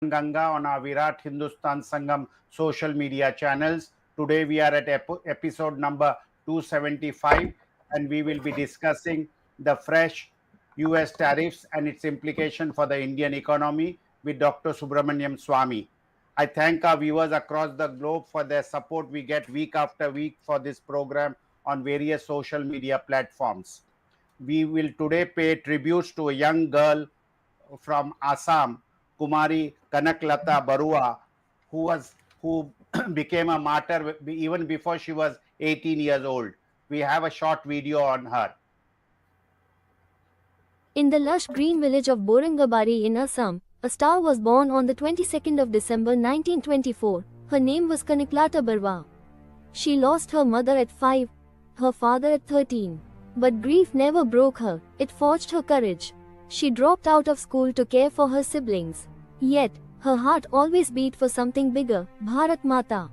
Ganga on our Virat Hindustan Sangam social media channels. Today we are at episode number 275 and we will be discussing the fresh US tariffs and its implication for the Indian economy with Dr. Subramanian Swamy. I thank our viewers across the globe for their support we get week after week for this program on various social media platforms. We will today pay tributes to a young girl from Assam, Kumari Kanaklata Barua, who became a martyr even before she was 18 years old. We have a short video on her. In the lush green village of Borangabari in Assam, a star was born on the 22nd of December 1924. Her name was Kanaklata Barua. She lost her mother at 5, her father at 13. But grief never broke her, it forged her courage. She dropped out of school to care for her siblings. Yet, her heart always beat for something bigger, Bharat Mata.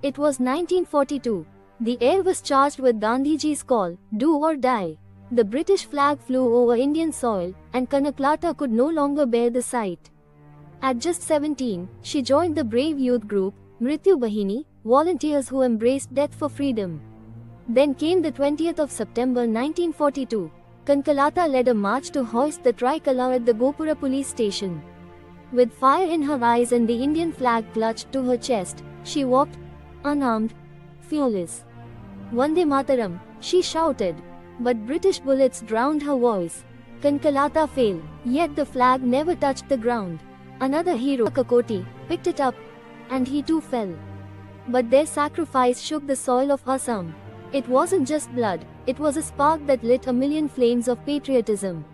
It was 1942. The air was charged with Gandhiji's call, do or die. The British flag flew over Indian soil, and Kanaklata could no longer bear the sight. At just 17, she joined the brave youth group, Mrityu Bahini, volunteers who embraced death for freedom. Then came the 20th of September 1942. Kanaklata led a march to hoist the tricolour at the Gopura police station. With fire in her eyes and the Indian flag clutched to her chest, she walked, unarmed, fearless. Vande Mataram, she shouted. But British bullets drowned her voice. Kanaklata fell, yet the flag never touched the ground. Another hero, Kakoti, picked it up, and he too fell. But their sacrifice shook the soil of Assam. It wasn't just blood, it was a spark that lit a million flames of patriotism.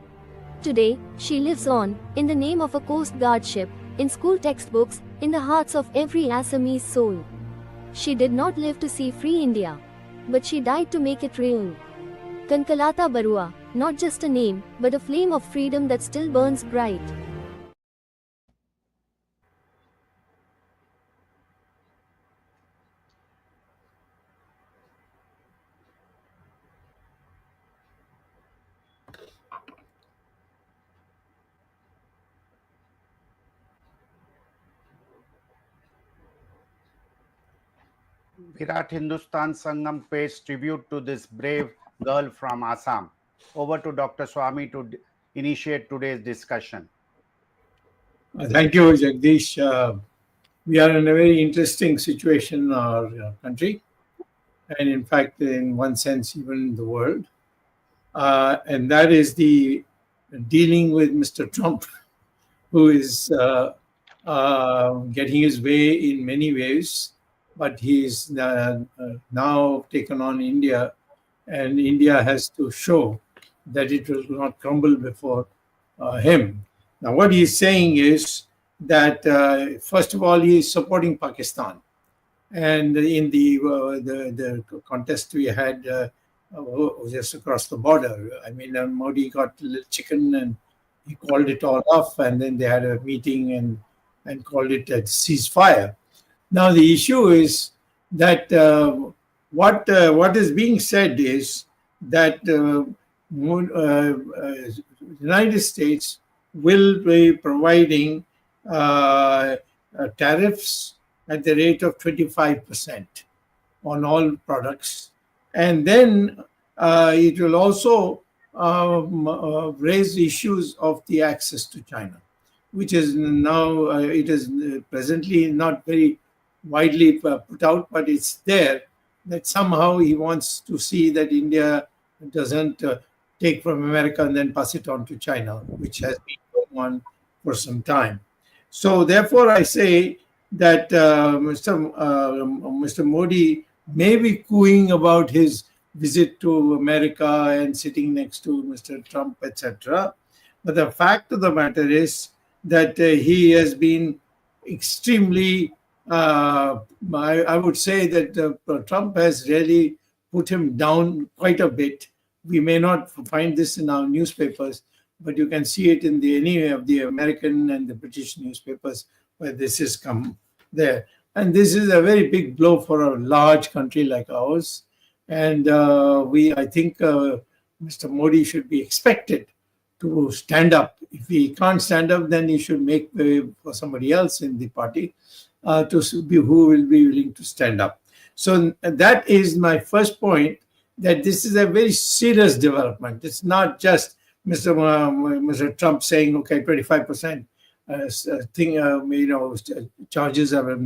Today, she lives on, in the name of a Coast Guard ship, in school textbooks, in the hearts of every Assamese soul. She did not live to see free India, but she died to make it real. Kanaklata Barua, not just a name, but a flame of freedom that still burns bright. Virat Hindustan Sangam pays tribute to this brave girl from Assam. Over to Dr. Swamy to initiate today's discussion. Thank you, Jagdish. We are in a very interesting situation in our country, and in fact, in one sense, even the world. And that is the dealing with Mr. Trump, who is getting his way in many ways, but he's now taken on India, and India has to show that it will not crumble before him. Now, what he's saying is that, first of all, he is supporting Pakistan. And in the contest we had just across the border, I mean, Modi got a little chicken and he called it all off, and then they had a meeting and called it a ceasefire. Now, the issue is that what is being said is that the United States will be providing tariffs at the rate of 25% on all products. And then it will also raise issues of the access to China, which is now, it is presently not very widely put out, but it's there, that somehow he wants to see that India doesn't take from America and then pass it on to China, which has been going on for some time. So therefore, I say that Mr. Modi may be cooing about his visit to America and sitting next to Mr. Trump, etc. But the fact of the matter is that he has been extremely, I would say that Trump has really put him down quite a bit. We may not find this in our newspapers, but you can see it in any of the American and the British newspapers where this has come there. And this is a very big blow for a large country like ours. And I think Mr. Modi should be expected to stand up. If he can't stand up, then he should make way for somebody else in the party who will be willing to stand up. So that is my first point, that this is a very serious development. It's not just Mr. Trump saying, okay, 25% charges are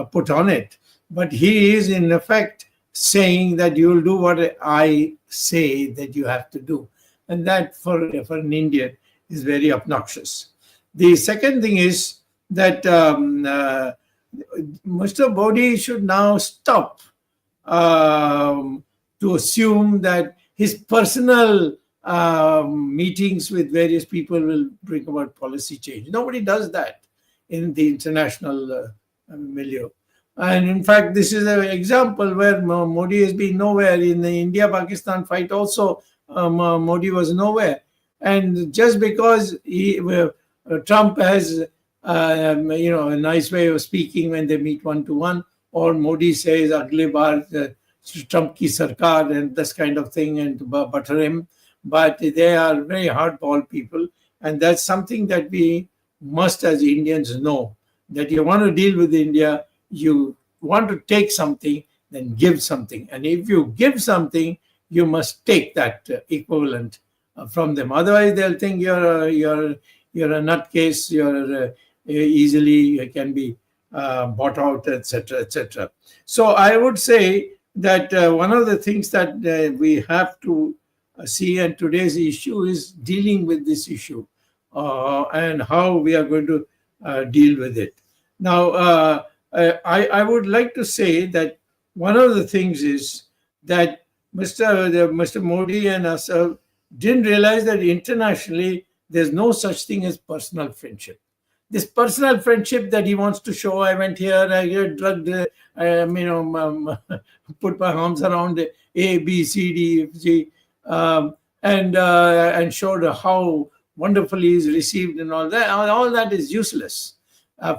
put on it. But he is in effect saying that you will do what I say that you have to do. And that for an Indian is very obnoxious. The second thing is that Mr. Modi should now stop to assume that his personal meetings with various people will bring about policy change. Nobody does that in the international milieu. And in fact, this is an example where Modi has been nowhere. In the India-Pakistan fight also, Modi was nowhere. And just because Trump has a nice way of speaking when they meet one-to-one, or Modi says, "Agle baar Trump ki sarkar," and this kind of thing, and to butter him. But they are very hardball people. And that's something that we must, as Indians, know, that you want to deal with India, you want to take something, then give something. And if you give something, you must take that equivalent from them. Otherwise, they'll think you're a nutcase, you're easily can be bought out, etc., etc. So I would say that one of the things that we have to see, and today's issue is dealing with this issue and how we are going to deal with it. Now, I would like to say that one of the things is that Mr. Modi and us didn't realize that internationally there's no such thing as personal friendship. This personal friendship that he wants to show, I went here, I get drugged, put my arms around A, B, C, D, F, G, and showed how wonderfully is received and all that. All that is useless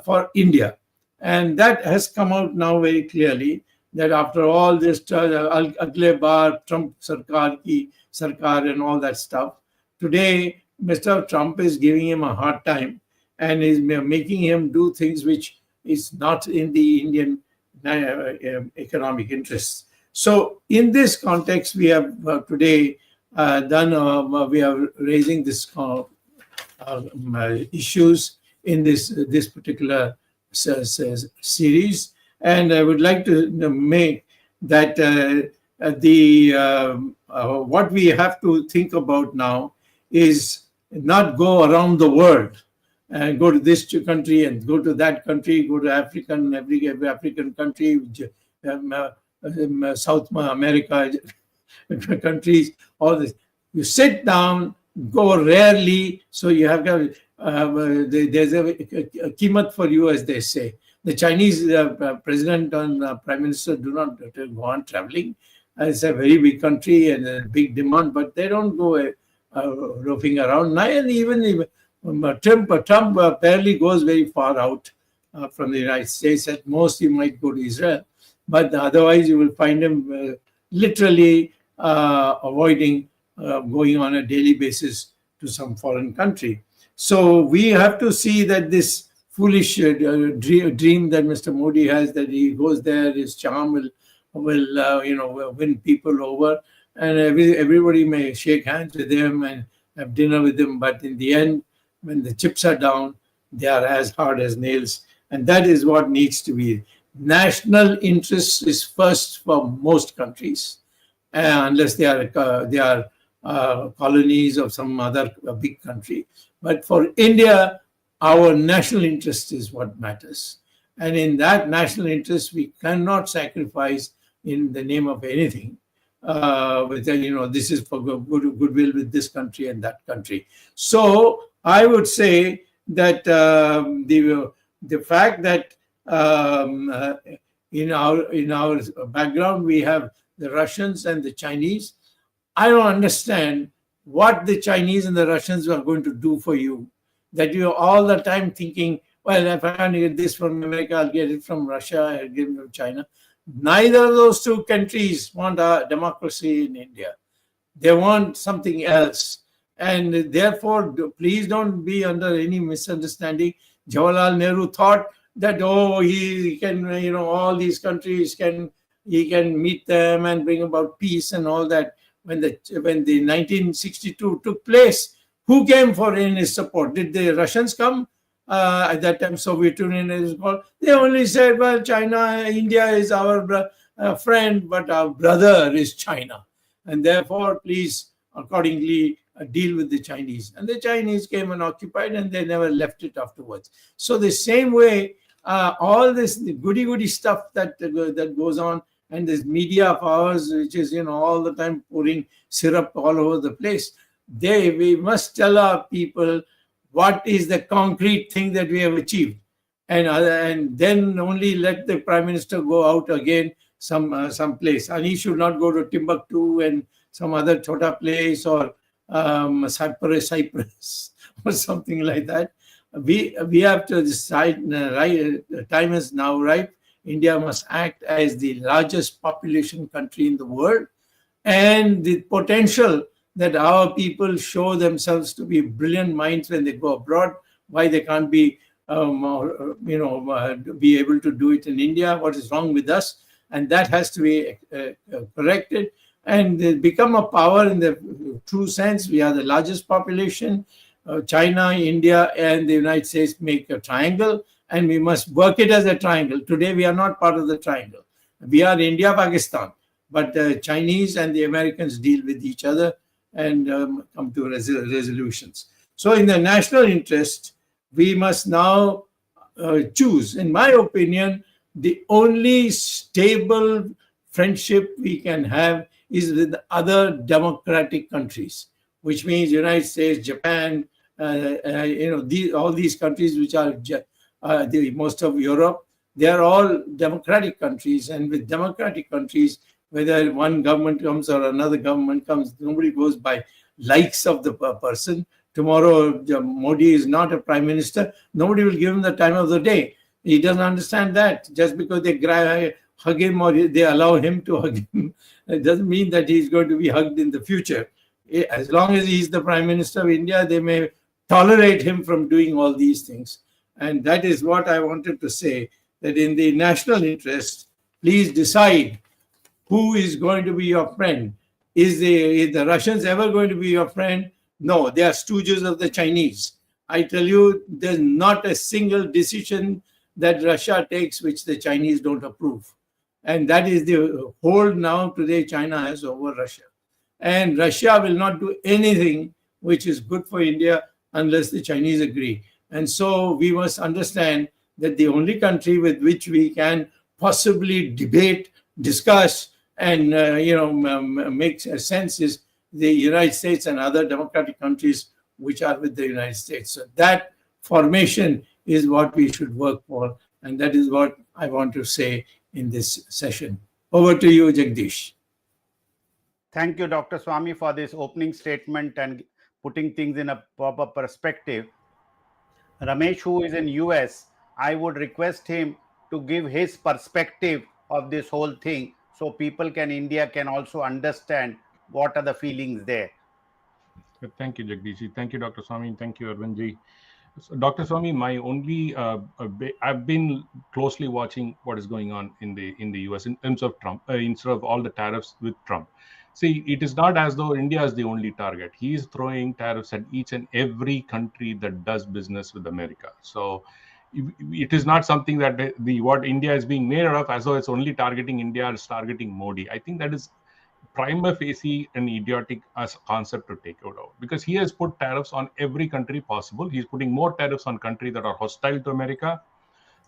for India. And that has come out now very clearly, that after all this agle baar Trump sarkar ki sarkar and all that stuff, today Mr. Trump is giving him a hard time and is making him do things which is not in the Indian economic interests. So in this context, we have today we are raising this issues in this particular series, and I would like to make that what we have to think about now is not go around the world and go to this country and go to that country, go to every African country, South America countries, all this. You sit down, go rarely, so you have got there's a kimat for you, as they say. The Chinese president and prime minister do not go on traveling. It's a very big country and a big demand, but they don't go roving around. And even Trump barely goes very far out from the United States. At most, he might go to Israel, but otherwise you will find him literally avoiding going on a daily basis to some foreign country. So we have to see that this foolish dream that Mr. Modi has, that he goes there, his charm will win people over, and everybody may shake hands with him and have dinner with him, but in the end, when the chips are down, they are as hard as nails, and that is what needs to be. National interest is first for most countries, unless they are colonies of some other big country. But for India, our national interest is what matters. And in that national interest, we cannot sacrifice in the name of anything. This is for goodwill with this country and that country. So I would say that the fact that in our background we have the Russians and the Chinese, I don't understand what the Chinese and the Russians are going to do for you, that you're all the time thinking, well, if I can't get this from America, I'll get it from Russia, I'll get it from China. Neither of those two countries want a democracy in India. They want something else. And therefore, please don't be under any misunderstanding. Jawaharlal Nehru thought that, oh, he can, all these countries he can meet them and bring about peace and all that. When the 1962 took place, who came for in his support? Did the Russians come? At that time, Soviet Union is called. They only said, well, China, India is our friend, but our brother is China. And therefore, please, accordingly, deal with the Chinese. And the Chinese came and occupied, and they never left it afterwards. So the same way, all this goody stuff that goes on, and this media of ours, which is all the time pouring syrup all over the place, we must tell our people what is the concrete thing that we have achieved, and then only let the prime minister go out again some place, and he should not go to Timbuktu and some other chota place, or Cyprus or something like that. We have to decide. Right, time is now ripe. India must act as the largest population country in the world, and the potential that our people show themselves to be brilliant minds when they go abroad. Why they can't be, be able to do it in India? What is wrong with us? And that has to be corrected, and they become a power in the true sense. We are the largest population. China, India, and the United States make a triangle, and we must work it as a triangle. Today, we are not part of the triangle. We are India, Pakistan, but the Chinese and the Americans deal with each other and come to resolutions. So, in the national interest, we must now choose. In my opinion, the only stable friendship we can have is with other democratic countries, which means United States, Japan, all these countries which are the most of Europe. They are all democratic countries, and with democratic countries, whether one government comes or another government comes, nobody goes by likes of the person. Tomorrow, Modi is not a prime minister. Nobody will give him the time of the day. He doesn't understand that. Just because they hug him or they allow him to hug him, it doesn't mean that he's going to be hugged in the future. As long as he's the prime minister of India, they may tolerate him from doing all these things. And that is what I wanted to say, that in the national interest, please decide who is going to be your friend. Is the Russians ever going to be your friend? No, they are stooges of the Chinese. I tell you, there's not a single decision that Russia takes which the Chinese don't approve. And that is the hold now today China has over Russia. And Russia will not do anything which is good for India unless the Chinese agree. And so we must understand that the only country with which we can possibly debate, discuss, and make sense is the United States and other democratic countries which are with the United States. So that formation is what we should work for, and that is what I want to say in this session. Over to you, Jagdish. Thank you, Dr. Swamy, for this opening statement and putting things in a proper perspective. Ramesh, who is in US, I would request him to give his perspective of this whole thing so people India can also understand what are the feelings there. Thank you, Jagdish. Thank you, Dr. Swamy. Thank you, Arvindji. So, Dr. Swamy, my only I've been closely watching what is going on in the US in terms of Trump, instead of all the tariffs with Trump. See, it is not as though India is the only target. He is throwing tariffs at each and every country that does business with America. So it is not something that what India is being made of as though it's only targeting India or it's targeting Modi. I think that is prima facie an idiotic concept to take out, because he has put tariffs on every country possible. He's putting more tariffs on countries that are hostile to America,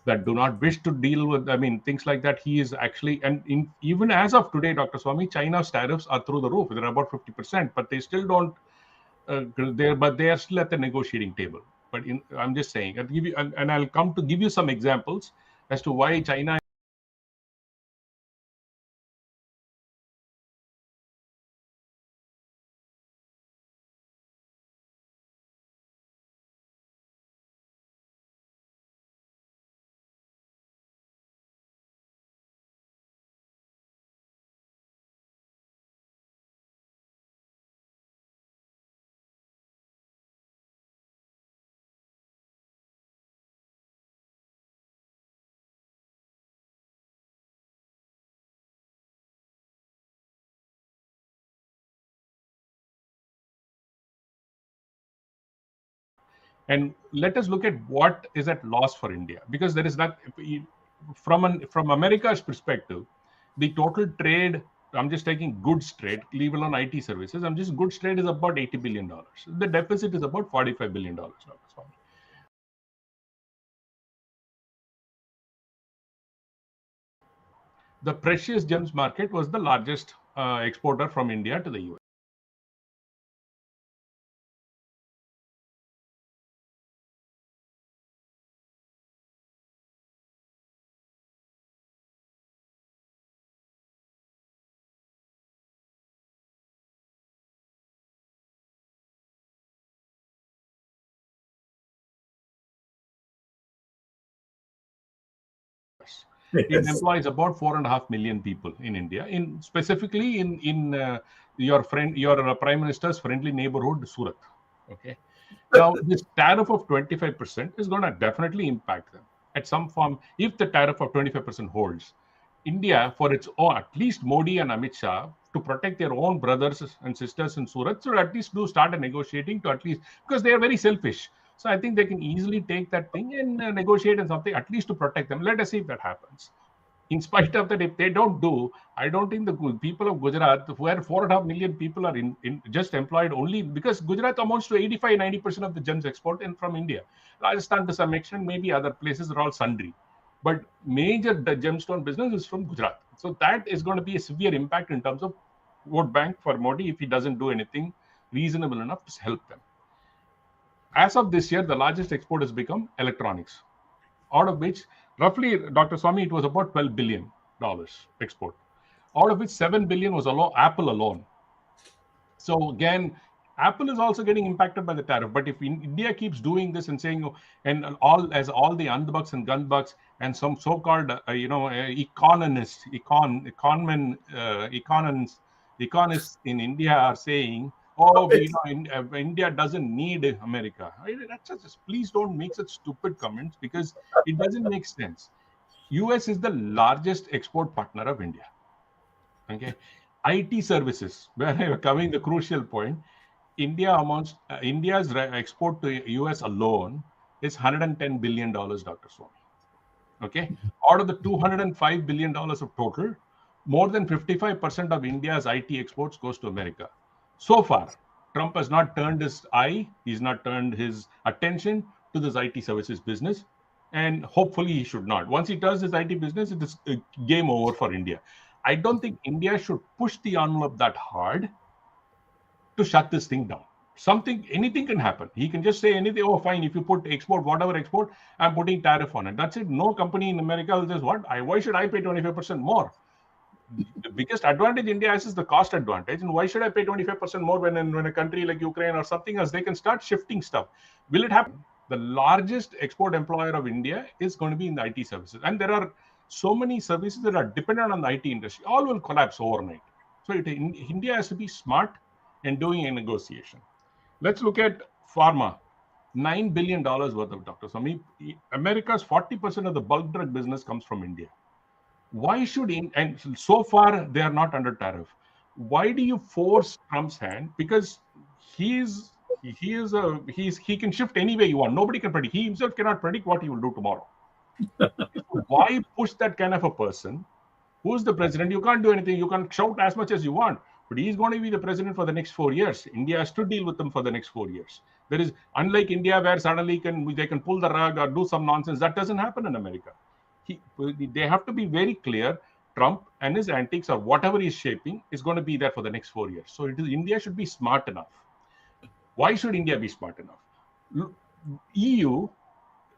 that do not wish to deal with, things like that. He is actually, and even as of today, Dr. Swamy, China's tariffs are through the roof. They're about 50%, but they still don't, they are still at the negotiating table. But I'm just saying, I'll give you, and I'll come to give you some examples as to why China And let us look at what is at loss for India, because there is not, from America's perspective, the total trade, I'm just taking goods trade, leave alone IT services, I'm just goods trade is about $80 billion. The deficit is about $45 billion. The precious gems market was the largest exporter from India to the US. It Yes. employs about 4.5 million people in India, specifically in your Prime Minister's friendly neighborhood, Surat. Okay. Now, this tariff of 25% is going to definitely impact them at some form. If the tariff of 25% holds, India, for its own, at least Modi and Amit Shah, to protect their own brothers and sisters in Surat, should at least start negotiating to at least, because they are very selfish. So I think they can easily take that thing and negotiate and something, at least to protect them. Let us see if that happens. In spite of that, if they don't do, I don't think the people of Gujarat, where 4.5 million people are just employed only, because Gujarat amounts to 85-90% of the gems export in from India. Rajasthan to some extent, maybe other places are all sundry. But major the gemstone business is from Gujarat. So that is going to be a severe impact in terms of vote bank for Modi if he doesn't do anything reasonable enough to help them. As of this year, the largest export has become electronics, out of which roughly, Dr. Swamy, it was about $12 billion export, out of which 7 billion was Apple alone. So again, Apple is also getting impacted by the tariff. But if India keeps doing this and saying, and all the unbucks and gunbucks and some so-called economists in India are saying, oh, India doesn't need America. That's just, please don't make such stupid comments, because it doesn't make sense. US is the largest export partner of India. Okay, IT services, where I'm coming the crucial point. India's export to US alone is $110 billion, Dr. Swamy. Okay, out of the $205 billion of total, more than 55% of India's IT exports goes to America. So far, Trump has not turned his eye, he's not turned his attention to this IT services business, and hopefully he should not. Once he does his IT business, it is game over for India. I don't think India should push the envelope that hard to shut this thing down. Anything can happen. He can just say anything. Oh, fine. If you put export, whatever export, I'm putting tariff on it. That's it. No company in America will just why should I pay 25% more? The biggest advantage India has is the cost advantage. And why should I pay 25% more when a country like Ukraine or something else, they can start shifting stuff? Will it happen? The largest export employer of India is going to be in the IT services. And there are so many services that are dependent on the IT industry. All will collapse overnight. So India has to be smart in doing a negotiation. Let's look at pharma. $9 billion worth of doctors. America's 40% of the bulk drug business comes from India. Why should and so far they are not under tariff. Why do you force Trump's hand? Because he can shift any way you want. Nobody can predict. He himself cannot predict what he will do tomorrow. Why push that kind of a person? Who's the president? You can't do anything. You can shout as much as you want, but he's going to be the president for the next 4 years. India has to deal with him for the next 4 years. There is, unlike India, where suddenly they can pull the rug or do some nonsense. That doesn't happen in America. They have to be very clear. Trump and his antics or whatever he's shaping is going to be there for the next 4 years. So India should be smart enough. Why should India be smart enough? EU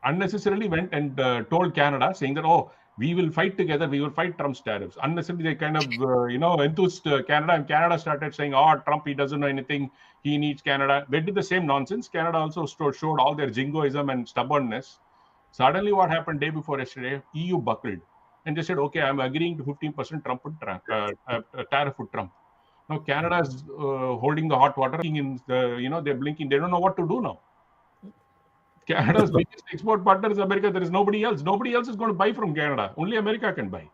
unnecessarily went and told Canada, saying that, oh, we will fight together, we will fight Trump's tariffs. Unnecessarily, they kind of, enthused Canada, and Canada started saying, oh, Trump, he doesn't know anything, he needs Canada. They did the same nonsense. Canada also showed all their jingoism and stubbornness. Suddenly, what happened day before yesterday, EU buckled, and they said, okay, I'm agreeing to 15% tariff with Trump. Now, Canada is holding the hot water, they're blinking, they don't know what to do now. Canada's biggest export partner is America. There is nobody else. Nobody else is going to buy from Canada. Only America can buy.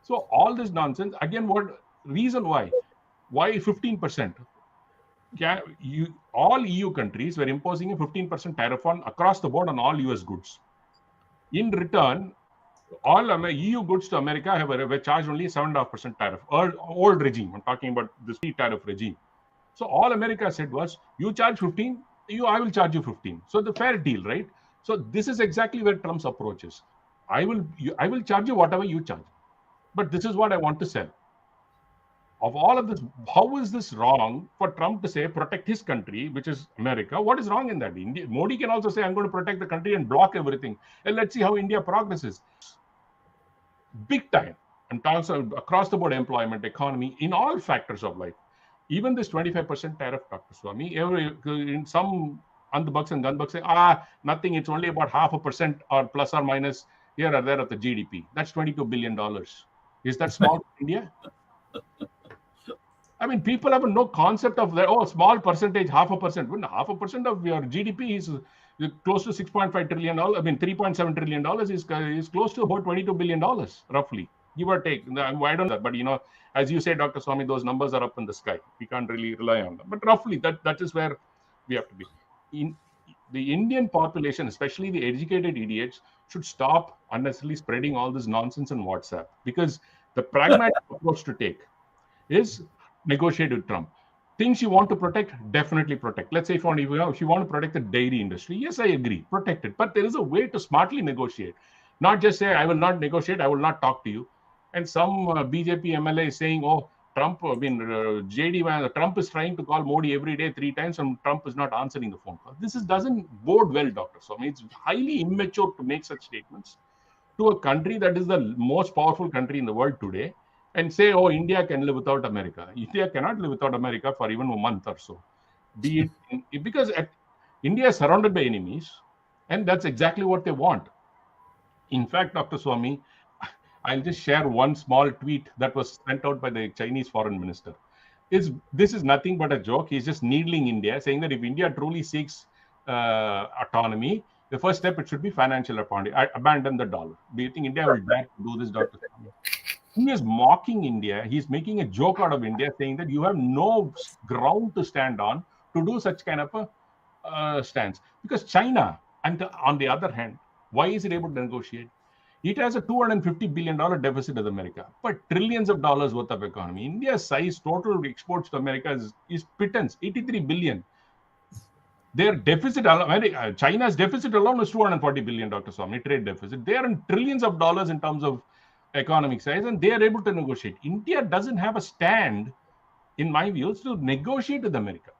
So all this nonsense, again, what reason why? Why 15%? all EU countries were imposing a 15% tariff on across the board on all US goods. In return, all EU goods to America were charged only 7.5% tariff. Old regime. I'm talking about this tariff regime. So all America said was, you charge 15, I will charge you 15. So the fair deal, right? So this is exactly where Trump's approach is. I will charge you whatever you charge, but this is what I want to sell. Of all of this, how is this wrong for Trump to say protect his country, which is America? What is wrong in that? Modi can also say, I'm going to protect the country and block everything. And let's see how India progresses. Big time. And also across the board employment, economy, in all factors of life. Even this 25% tariff, Dr. Swami, in some on the bucks and gun bucks say, nothing, it's only about 0.5% or plus or minus here or there of the GDP. That's $22 billion. Is that small for India? I mean, people have no concept of that. Oh, small percentage, 0.5%. When 0.5% of your GDP is close to $6.5 trillion. I mean, $3.7 trillion is close to about $22 billion, roughly, give or take. I don't know, but as you say, Dr. Swami, those numbers are up in the sky. We can't really rely on them. But roughly, that is where we have to be. In the Indian population, especially the educated idiots, should stop unnecessarily spreading all this nonsense on WhatsApp, because the pragmatic approach to take is negotiate with Trump. Things you want to protect, definitely protect. Let's say if you want to protect the dairy industry, yes, I agree, protect it. But there is a way to smartly negotiate. Not just say, I will not negotiate, I will not talk to you. And some BJP MLA is saying, oh, Trump, Trump is trying to call Modi every day 3 times and Trump is not answering the phone call. This doesn't bode well, Dr. Swami. It's highly immature to make such statements to a country that is the most powerful country in the world today, and say, oh, India can live without America. India cannot live without America for even a month or so. Because India is surrounded by enemies, and that's exactly what they want. In fact, Dr. Swami, I'll just share one small tweet that was sent out by the Chinese foreign minister. This is nothing but a joke. He's just needling India, saying that if India truly seeks autonomy, the first step, it should be financial autonomy. Abandon the dollar. Do you think India will dare to do this, Dr. Swami? He is mocking India. He's making a joke out of India, saying that you have no ground to stand on to do such kind of a stance. Because China, and on the other hand, why is it able to negotiate? It has a $250 billion deficit with America, but trillions of dollars worth of economy. India's size, total exports to America is pittance, 83 billion. Their deficit, China's deficit alone is 240 billion, Dr. Swami, trade deficit. They are in trillions of dollars in terms of economic size, and they are able to negotiate. India doesn't have a stand, in my views, to negotiate with America.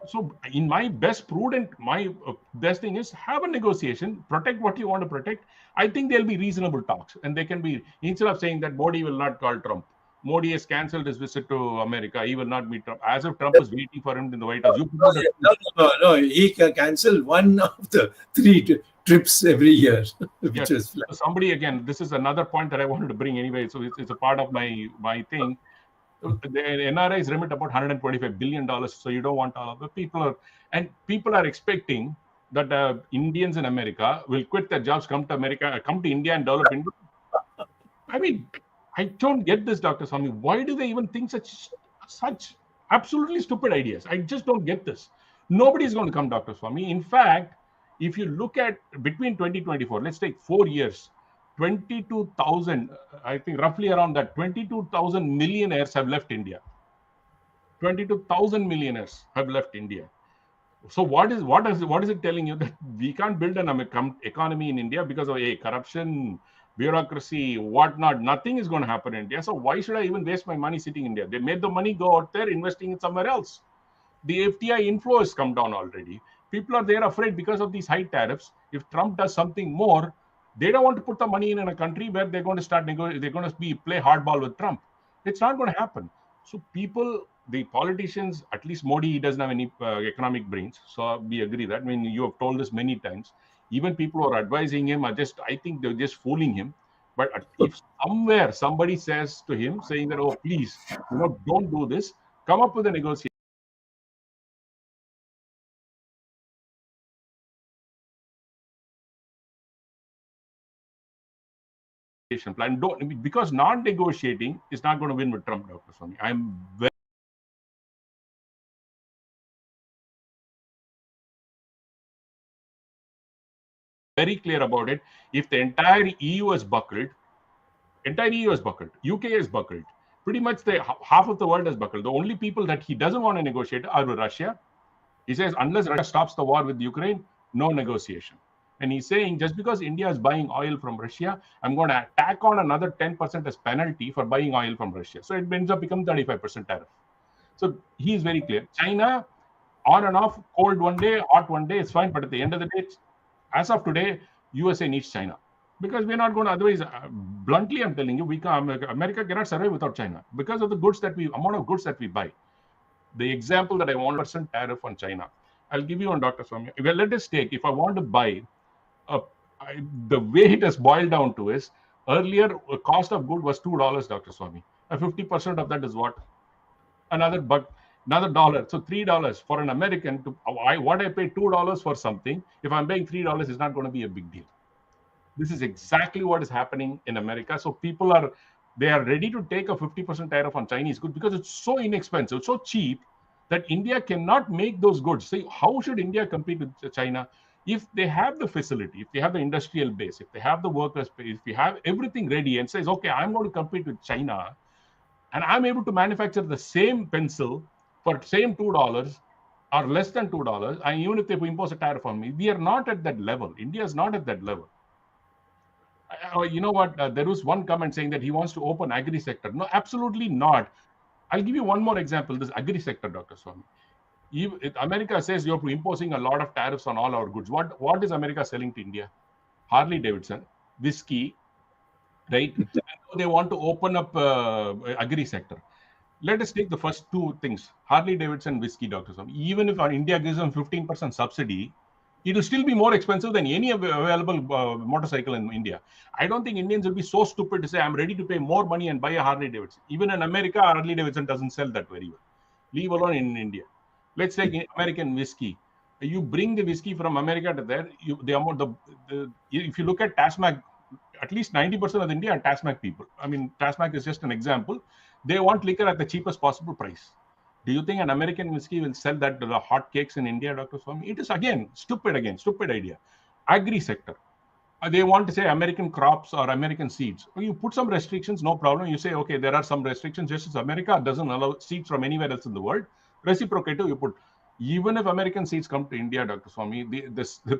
So in my best thing is have a negotiation, protect what you want to protect. I think there'll be reasonable talks, and they can be, instead of saying that Modi will not call Trump, Modi has cancelled his visit to America, he will not meet Trump, as if Trump is waiting for him in the White House. No, he can cancel one of the 3 trips every year, which yes. is so somebody, again, this is another point that I wanted to bring anyway, so it's a part of my thing. The NRIs remit about $125 billion, so you don't want all of the people are expecting that Indians in America will quit their jobs, come to India and develop India. I mean, I don't get this, Dr. Swami. Why do they even think such absolutely stupid ideas? I just don't get this. Nobody is going to come, Dr. Swami. In fact, if you look at between 2024, let's take 4 years, 22,000, I think roughly around that, 22,000 millionaires have left India. 22,000 millionaires have left India. So what is it telling you? That we can't build an economy in India because of corruption, bureaucracy, whatnot? Nothing is going to happen in India. So why should I even waste my money sitting in India? They made the money go out there, investing it somewhere else. The FDI inflow has come down already. People are there afraid because of these high tariffs. If Trump does something more, they don't want to put the money in a country where they're going to start negotiating. They're going to play hardball with Trump. It's not going to happen. So the politicians, at least Modi, he doesn't have any economic brains. So we agree that. I mean, you have told us many times. Even people who are advising him I think they're just fooling him. But if somewhere somebody says to him, saying that, oh, please, don't do this, come up with a negotiation plan. Because non-negotiating is not going to win with Trump, Dr. Swami. I'm very very clear about it. If the entire EU is buckled, UK is buckled. Pretty much half of the world is buckled. The only people that he doesn't want to negotiate are with Russia. He says, unless Russia stops the war with Ukraine, no negotiation. And he's saying, just because India is buying oil from Russia, I'm going to tack on another 10% as penalty for buying oil from Russia. So it ends up becoming 35% tariff. So he's very clear. China, on and off, cold one day, hot one day, it's fine. But at the end of the day, as of today, USA needs China. Because we're not going to, otherwise, bluntly, I'm telling you, America cannot survive without China because of the amount of goods that we buy. The example that I want, 1% tariff on China, I'll give you on Dr. Swamy. Well, let us take, if I want to buy, the way it has boiled down to is, earlier, the cost of good was $2, Dr. Swamy. 50% of that is what? Another dollar. So $3 for an American. What I pay $2 for something, if I'm paying $3, is not going to be a big deal. This is exactly what is happening in America. So people are ready to take a 50% tariff on Chinese goods because it's so inexpensive, so cheap that India cannot make those goods. So how should India compete with China? If they have the facility, if they have the industrial base, if they have the workers' base, if we have everything ready and says, okay, I'm going to compete with China and I'm able to manufacture the same pencil for same $2 or less than $2, and even if they impose a tariff on me, we are not at that level. India is not at that level. You know what? There was one comment saying that he wants to open agri sector. No, absolutely not. I'll give you one more example. This agri sector, Dr. Swamy. America says you're imposing a lot of tariffs on all our goods. What is America selling to India? Harley Davidson, whiskey, right? They want to open up agri sector. Let us take the first two things: Harley Davidson, whiskey, Dr. Swamy. Even if India gives them 15% subsidy, it will still be more expensive than any available motorcycle in India. I don't think Indians will be so stupid to say, I'm ready to pay more money and buy a Harley Davidson. Even in America, Harley Davidson doesn't sell that very well. Leave alone in India. Let's take American whiskey. You bring the whiskey from America to there, if you look at TASMAC, at least 90% of India are TASMAC people. I mean, TASMAC is just an example. They want liquor at the cheapest possible price. Do you think an American whiskey will sell that hot cakes in India, Dr. Swamy? It is stupid idea. Agri sector. They want to say American crops or American seeds. You put some restrictions, no problem. You say, okay, there are some restrictions, just as America doesn't allow seeds from anywhere else in the world. Reciprocative, you put. Even if American seeds come to India, Dr. Swamy,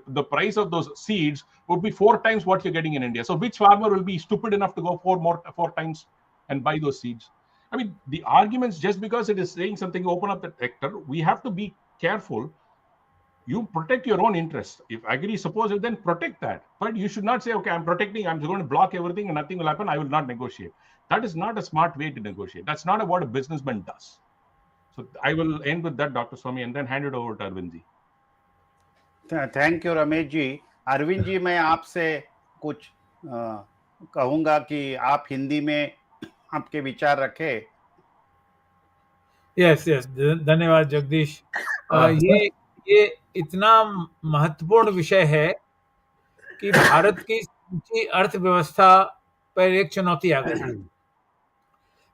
the price of those seeds would be 4 times what you're getting in India. So which farmer will be stupid enough to go 4 times and buy those seeds? I mean, the arguments, just because it is saying something, open up the sector, we have to be careful. You protect your own interests. If agri suppose, then protect that. But you should not say, okay, I'm protecting, I'm going to block everything and nothing will happen, I will not negotiate. That is not a smart way to negotiate. That's not what a businessman does. So I will end with that, Dr. Swamy, and then hand it over to Arvind ji. Thank you Ramesh ji. Arvind ji, मैं आपसे कुछ कहूंगा कि आप हिंदी में आपके विचार रखे. यस, धन्यवाद जगदीश. ये इतना महत्वपूर्ण विषय है कि भारत की अर्थव्यवस्था पर एक चुनौती आ गई है.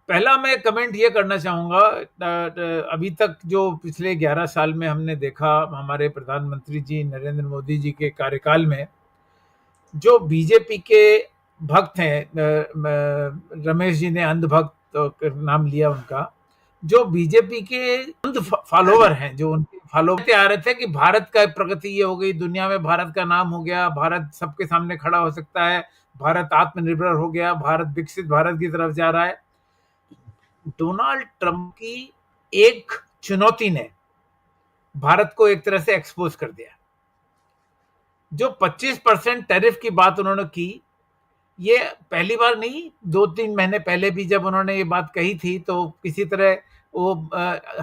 पहला मैं कमेंट ये करना चाहूंगा, अभी तक जो पिछले 11 साल में हमने देखा, हमारे प्रधानमंत्री जी नरेंद्र मोदी जी के कार्यकाल में जो बीजेपी के भक्त हैं, रमेश जी ने अंधभक्त नाम लिया उनका, जो बीजेपी के अंध फॉलोवर हैं, जो उनके फॉलोवर आ रहे थे कि भारत का प्रगति ये हो गई, दुनिया में भारत का नाम हो गया, भारत सबके सामने खड़ा हो सकता है, भारत आत्मनिर्भर हो गया, भारत विकसित भारत की तरफ जा रहा है. डोनाल्ड ट्रंप की एक चुनौती ने भारत को एक तरह से एक्सपोज कर दिया. जो 25% टैरिफ की बात उन्होंने की, ये पहली बार नहीं, 2-3 महीने पहले भी जब उन्होंने ये बात कही थी तो किसी तरह वो,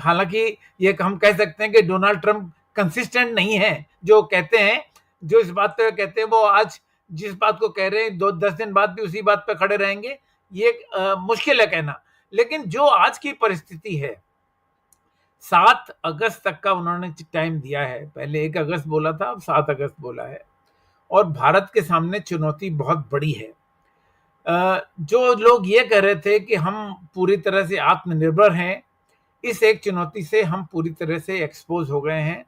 हालांकि ये हम कह सकते हैं कि डोनाल्ड ट्रंप कंसिस्टेंट नहीं है. जो कहते हैं, जो इस बात पे कहते हैं, वो आज जिस बात को कह रहे हैं 10 दिन बाद भी उसी बात पे खड़े रहेंगे, ये मुश्किल है कहना. लेकिन जो आज की परिस्थिति है, 7 अगस्त तक का उन्होंने टाइम दिया है. पहले 1 अगस्त बोला था, अब 7 अगस्त बोला है. और भारत के सामने चुनौती बहुत बड़ी है. जो लोग ये कह रहे थे कि हम पूरी तरह से आत्मनिर्भर हैं, इस एक चुनौती से हम पूरी तरह से एक्सपोज हो गए हैं.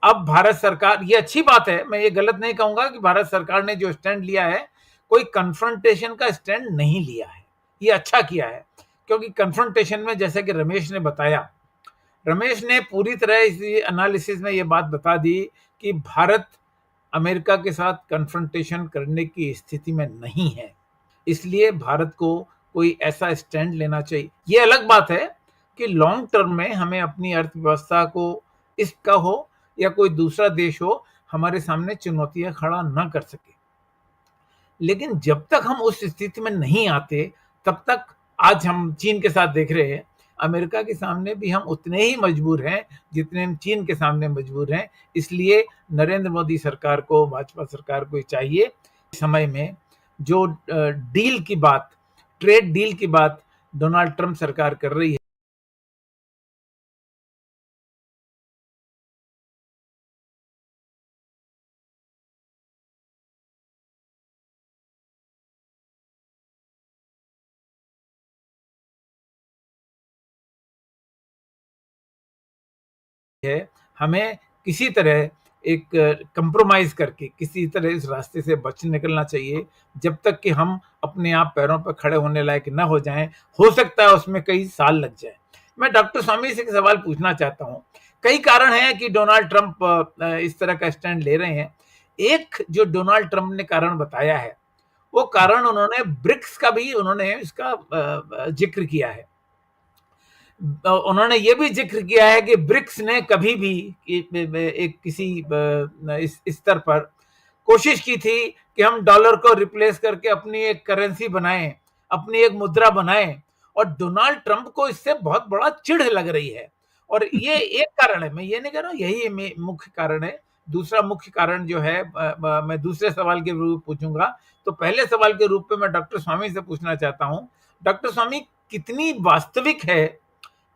अब भारत सरकार, ये अच्छी बात है, मैं ये गलत नहीं कहूंगा कि भारत सरकार ने जो स्टैंड लिया है, कोई कन्फ्रंटेशन का स्टैंड नहीं लिया है, ये अच्छा किया है। क्योंकि कन्फ्रंटेशन में, जैसे कि रमेश ने बताया, रमेश ने पूरी तरह इस एनालिसिस में ये बात बता दी कि भारत अमेरिका के साथ कन्फ्रंटेशन करने की स्थिति में नहीं है, इसलिए भारत को कोई ऐसा स्टैंड लेना चाहिए। ये अलग बात है कि लॉन्ग टर्म में हमें अपनी अर्थव्यवस्था को, इसका हो या कोई दूसरा देश हो, हमारे सामने चुनौतियां खड़ा ना कर सके, लेकिन जब तक हम उस स्थिति में नहीं आते, तब तक आज हम चीन के साथ देख रहे हैं, अमेरिका के सामने भी हम उतने ही मजबूर हैं जितने हम चीन के सामने मजबूर हैं। इसलिए नरेंद्र मोदी सरकार को, भाजपा सरकार को चाहिए समय में जो डील की बात, ट्रेड डील की बात डोनाल्ड ट्रंप सरकार कर रही है, हमें किसी तरह एक कंप्रोमाइज करके किसी तरह इस रास्ते से बच निकलना चाहिए, जब तक कि हम अपने आप पैरों पर खड़े होने लायक ना हो जाएं। हो सकता है उसमें कई साल लग जाए। मैं डॉक्टर स्वामी से एक सवाल पूछना चाहता हूं। कई कारण हैं कि डोनाल्ड ट्रंप इस तरह का स्टैंड ले रहे हैं। एक जो डोनाल्ड ट्रंप ने कारण बताया है, वो कारण उन्होंने ब्रिक्स का भी उन्होंने इसका जिक्र किया है। उन्होंने ये भी जिक्र किया है कि ब्रिक्स ने कभी भी एक किसी इस स्तर पर कोशिश की थी कि हम डॉलर को रिप्लेस करके अपनी एक करेंसी बनाएं, अपनी एक मुद्रा बनाएं, और डोनाल्ड ट्रंप को इससे बहुत बड़ा चिढ़ लग रही है। और ये एक कारण है, मैं ये नहीं कह रहा हूं यही मुख्य कारण है। दूसरा मुख्य कारण जो है, मैं दूसरे सवाल के रूप में पूछूंगा। तो पहले सवाल के रूप में मैं डॉक्टर स्वामी से पूछना चाहता हूं, डॉक्टर स्वामी, कितनी वास्तविक है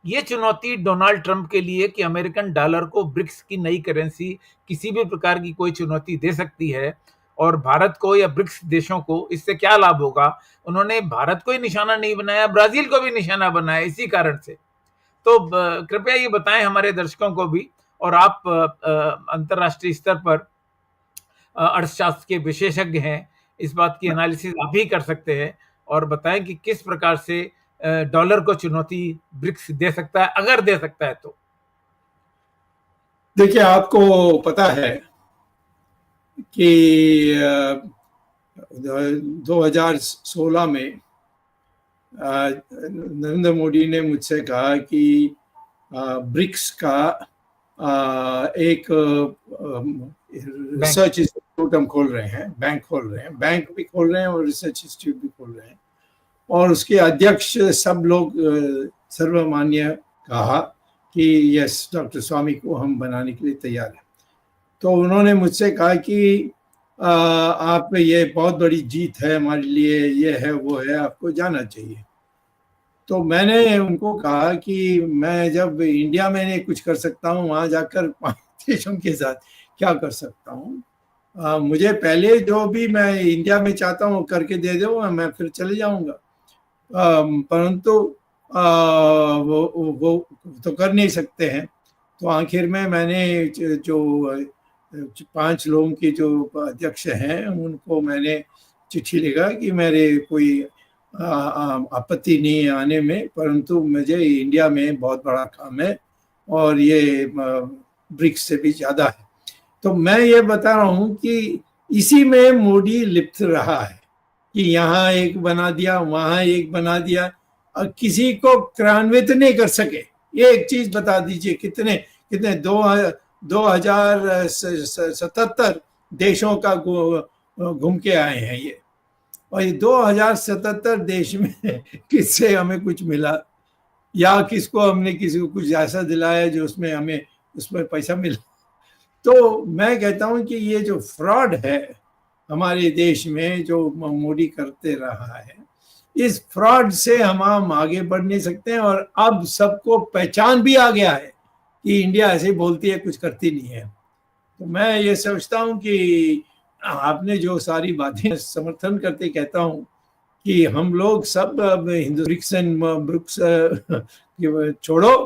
ये चुनौती डोनाल्ड ट्रंप के लिए कि अमेरिकन डॉलर को ब्रिक्स की नई करेंसी किसी भी प्रकार की कोई चुनौती दे सकती है, और भारत को या ब्रिक्स देशों को इससे क्या लाभ होगा? उन्होंने भारत को ही निशाना नहीं बनाया, ब्राजील को भी निशाना बनाया इसी कारण से। तो कृपया ये बताएं हमारे दर्शकों को भी, और आप अंतरराष्ट्रीय स्तर पर अर्थशास्त्र के विशेषज्ञ हैं, इस बात की एनालिसिस आप भी कर सकते हैं, और बताएं कि किस प्रकार से डॉलर को चुनौती ब्रिक्स दे सकता है, अगर दे सकता है तो। देखिए, आपको पता है कि 2016 में नरेंद्र मोदी ने मुझसे कहा कि ब्रिक्स का एक रिसर्च इंस्टीट्यूट हम खोल रहे हैं, बैंक भी खोल रहे हैं और रिसर्च इंस्टीट्यूट भी खोल रहे हैं, और उसके अध्यक्ष सब लोग सर्वमान्य कहा कि यस, डॉक्टर स्वामी को हम बनाने के लिए तैयार हैं। तो उन्होंने मुझसे कहा कि आप, ये बहुत बड़ी जीत है हमारे लिए, ये है वो है, आपको जाना चाहिए। तो मैंने उनको कहा कि मैं जब इंडिया में कुछ कर सकता हूँ, वहाँ जाकर 5 देशों के साथ क्या कर सकता हूँ? मुझे पहले जो भी मैं इंडिया में चाहता हूँ करके दे दो, मैं फिर चले जाऊँगा। परंतु वो तो कर नहीं सकते हैं। तो आखिर में मैंने जो 5 लोगों की जो अध्यक्ष हैं, उनको मैंने चिट्ठी लिखा कि मेरे कोई आपत्ति नहीं आने में, परंतु मुझे इंडिया में बहुत बड़ा काम है और ये ब्रिक्स से भी ज़्यादा है। तो मैं ये बता रहा हूँ कि इसी में मोदी लिप्त रहा है कि यहाँ एक बना दिया, वहाँ एक बना दिया, और किसी को क्रियान्वित नहीं कर सके। ये एक चीज़ बता दीजिए, कितने 2077 देशों का घूम के आए हैं ये, और ये 2077 देश में किससे हमें कुछ मिला, या किसको हमने किसी को कुछ ऐसा दिलाया जो उसमें पैसा मिला? तो मैं कहता हूँ कि ये जो फ्रॉड है हमारे देश में, जो मोदी करते रहा है, इस फ्रॉड से हम आगे बढ़ नहीं सकते हैं। और अब सबको पहचान भी आ गया है कि इंडिया ऐसे बोलती है, कुछ करती नहीं है। तो मैं ये समझता हूँ कि आपने जो सारी बातें समर्थन करते, कहता हूँ कि हम लोग सब ब्रिक्स छोड़ो,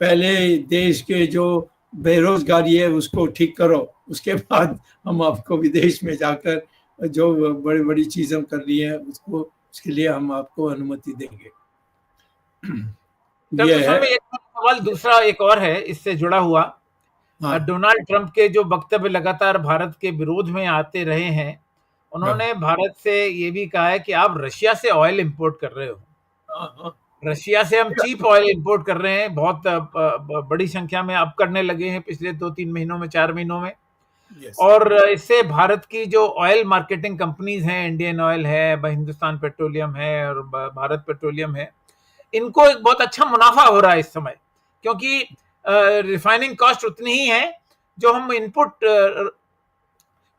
पहले देश के जो बेरोजगारी है उसको ठीक करो, उसके बाद हम आपको विदेश में जाकर जो बड़ी बड़ी चीजें करनी है उसको, उसके लिए हम आपको अनुमति देंगे। ये डॉक्टर है। स्वामी, एक सवाल दूसरा एक और है इससे जुड़ा हुआ। हाँ डोनाल्ड ट्रंप के जो वक्तव्य लगातार भारत के विरोध में आते रहे हैं, उन्होंने भारत से ये भी कहा है कि आप रशिया से ऑयल इंपोर्ट कर रहे हो। हाँ रशिया से हम चीप ऑयल इंपोर्ट कर रहे हैं, बहुत बड़ी संख्या में अब करने लगे हैं पिछले 2-3 महीनों में, 4 महीनों में। यस और इससे भारत की जो ऑयल मार्केटिंग कंपनीज हैं, इंडियन ऑयल है, हिंदुस्तान पेट्रोलियम है और भारत पेट्रोलियम है, इनको एक बहुत अच्छा मुनाफा हो रहा है इस समय, क्योंकि रिफाइनिंग कॉस्ट उतनी ही है जो हम इनपुट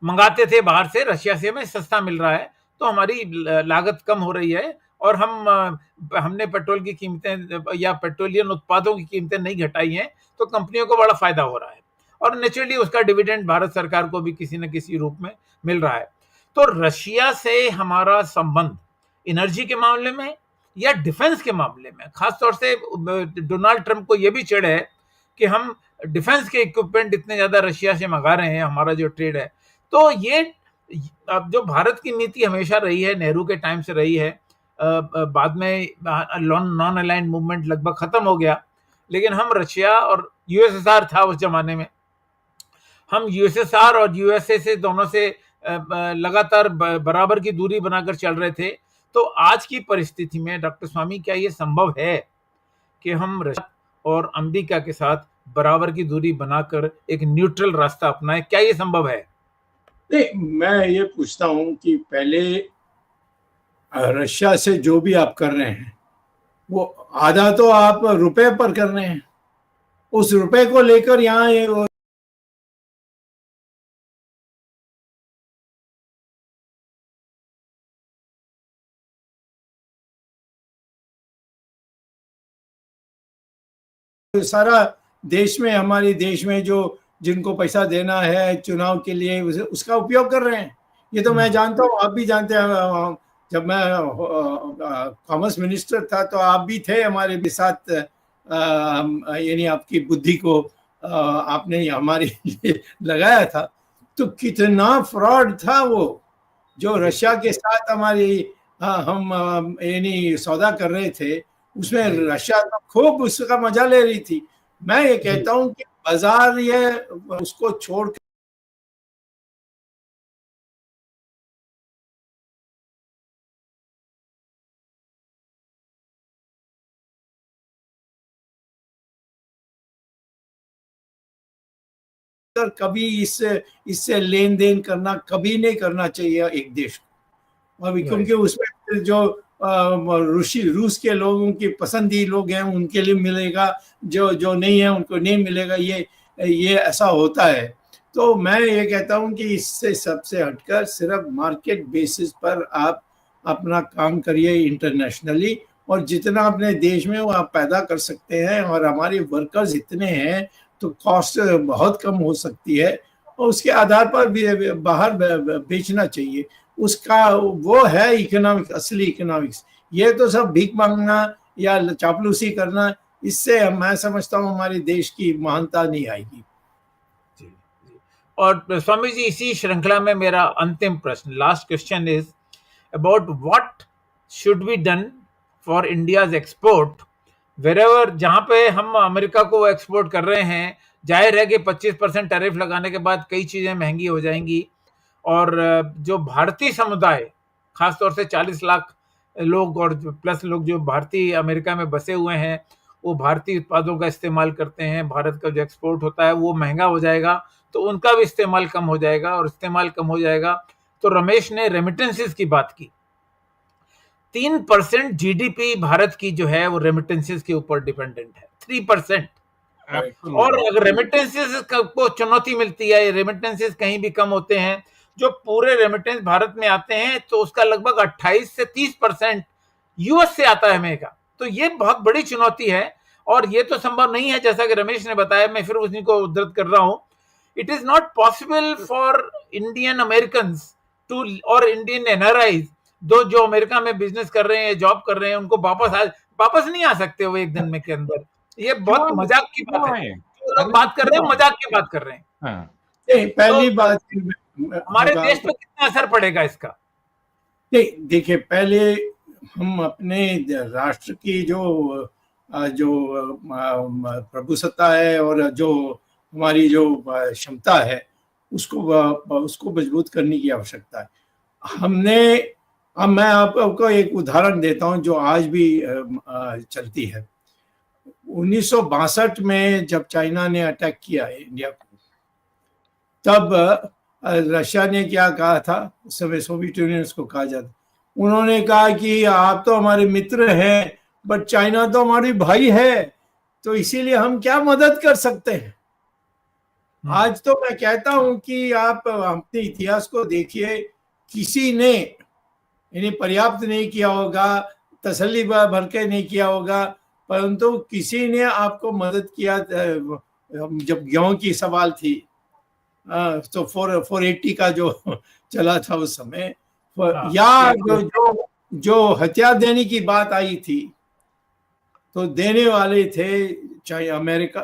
मंगाते थे बाहर से, रशिया से हमें सस्ता मिल रहा है, तो हमारी लागत कम हो रही है और हमने पेट्रोल की कीमतें या पेट्रोलियम उत्पादों की कीमतें नहीं घटाई हैं, तो कंपनियों को बड़ा फायदा हो रहा है और नेचुरली उसका डिविडेंड भारत सरकार को भी किसी न किसी रूप में मिल रहा है। तो रशिया से हमारा संबंध एनर्जी के मामले में या डिफेंस के मामले में, खासतौर से डोनाल्ड ट्रंप को यह भी चिढ़ है कि हम डिफेंस के इक्विपमेंट इतने ज्यादा रशिया से मंगा रहे हैं, हमारा जो ट्रेड है। तो ये अब जो भारत की नीति हमेशा रही है, नेहरू के टाइम से रही है, बाद में नॉन अलाइंड मूवमेंट लगभग खत्म हो गया, लेकिन हम रशिया और यूएसएसआर था उस जमाने में, हम यूएसएसआर और यूएसए से दोनों से लगातार बराबर की दूरी बनाकर चल रहे थे। तो आज की परिस्थिति में डॉक्टर स्वामी, क्या ये संभव है कि हम रशिया और अमेरिका के साथ बराबर की दूरी बनाकर एक न्यूट्रल रास्ता अपनाएं? क्या ये संभव है? नहीं, मैं ये पूछता हूँ कि पहले रशिया से जो भी आप कर रहे हैं वो आधा तो आप रुपए पर कर रहे हैं, उस रुपए को लेकर यहाँ सारा देश में, हमारे देश में जो जिनको पैसा देना है चुनाव के लिए उसका उपयोग कर रहे हैं। ये तो मैं जानता हूँ, आप भी जानते हैं। जब मैं कॉमर्स मिनिस्टर था तो आप भी थे हमारे भी साथ, यानी आपकी बुद्धि को आपने हमारे लिए लगाया था। तो कितना फ्रॉड था वो, जो रशिया के साथ हमारी हम यानी सौदा कर रहे थे, उसमें रशिया तो खूब उसका मजा ले रही थी। मैं ये कहता हूँ कि बाजार ये उसको छोड़ कर कभी इससे लेन देन करना कभी नहीं करना चाहिए एक देश को। अभी क्योंकि उसमें जो रूस के लोगों की पसंदी लोग हैं उनके लिए मिलेगा, जो नहीं है उनको नहीं मिलेगा, ये ऐसा होता है। तो मैं ये कहता हूँ कि इससे सबसे हटकर सिर्फ मार्केट बेसिस पर आप अपना काम करिए इंटरनेशनली, और जितना अपने देश में वो आप पैदा कर सकते हैं, और हमारे वर्कर्स इतने हैं तो कॉस्ट बहुत कम हो सकती है, और उसके आधार पर भी बाहर बेचना चाहिए। उसका वो है इकोनॉमिक्स, असली इकोनॉमिक्स। ये तो सब भीख मांगना या चापलूसी करना, इससे मैं समझता हूँ हमारे देश की महानता नहीं आएगी। और स्वामी जी, इसी श्रृंखला में मेरा अंतिम प्रश्न, last question is about what should be done for India's export wherever, जहां पे हम अमेरिका को एक्सपोर्ट कर रहे हैं। जाहिर है कि 25% टैरिफ लगाने के बाद कई चीजें महंगी हो जाएंगी, और जो भारतीय समुदाय, खासतौर से 40 लाख लोग और प्लस लोग जो भारतीय अमेरिका में बसे हुए हैं, वो भारतीय उत्पादों का इस्तेमाल करते हैं। भारत का जो एक्सपोर्ट होता है वो महंगा हो जाएगा, तो उनका भी इस्तेमाल कम हो जाएगा, और इस्तेमाल कम हो जाएगा तो रमेश ने रेमिटेंसेस की बात की। 3% जीडीपी भारत की जो है वो रेमिटेंसेस के ऊपर डिपेंडेंट है, 3%। और अगर रेमिटेंसेस को चुनौती मिलती है, रेमिटेंसेस कहीं भी कम होते हैं, जो पूरे रेमिटेंस भारत में आते हैं तो उसका लगभग 28 से 30% यूएस से आता है अमेरिका। तो ये बहुत बड़ी चुनौती है, और ये तो संभव नहीं है, जैसा कि रमेश ने बताया, मैं फिर उसी को उद्धृत कर रहा हूं, it is not possible for Indian American to or Indian NRI जो अमेरिका में बिजनेस कर रहे हैं, जॉब कर रहे हैं, उनको वापस नहीं आ सकते वो एक दिन में के अंदर। ये बहुत मजाक की बात है। जो लोग बात कर रहे हैं मजाक की बात कर रहे हैं। हाँ, पहली बात हमारे देश पे कितना असर पड़ेगा इसका? नहीं, देखिए, पहले हम अपने राष्ट्र की जो प्रभुसत्ता है और जो हमारी जो क्षमता है उसको मजबूत करने की आवश्यकता है। अब मैं आपको एक उदाहरण देता हूं जो आज भी चलती है। 1962 में जब चाइना ने अटैक किया इंडिया को, तब रशिया ने क्या कहा था, उस समय सोवियत यूनियन उसको कहा जाता, उन्होंने कहा कि आप तो हमारे मित्र हैं बट चाइना तो हमारी भाई है, तो इसीलिए हम क्या मदद कर सकते हैं। आज तो मैं कहता हूं कि आप अपने इतिहास को देखिए, किसी ने इन्हें पर्याप्त नहीं किया होगा, तसल्ली भर के नहीं किया होगा, परंतु किसी ने आपको मदद किया। जब गेहूं की सवाल थी तो 480 का जो चला था उस समय, या जो हथियार देने की बात आई थी तो देने वाले थे चाहे अमेरिका,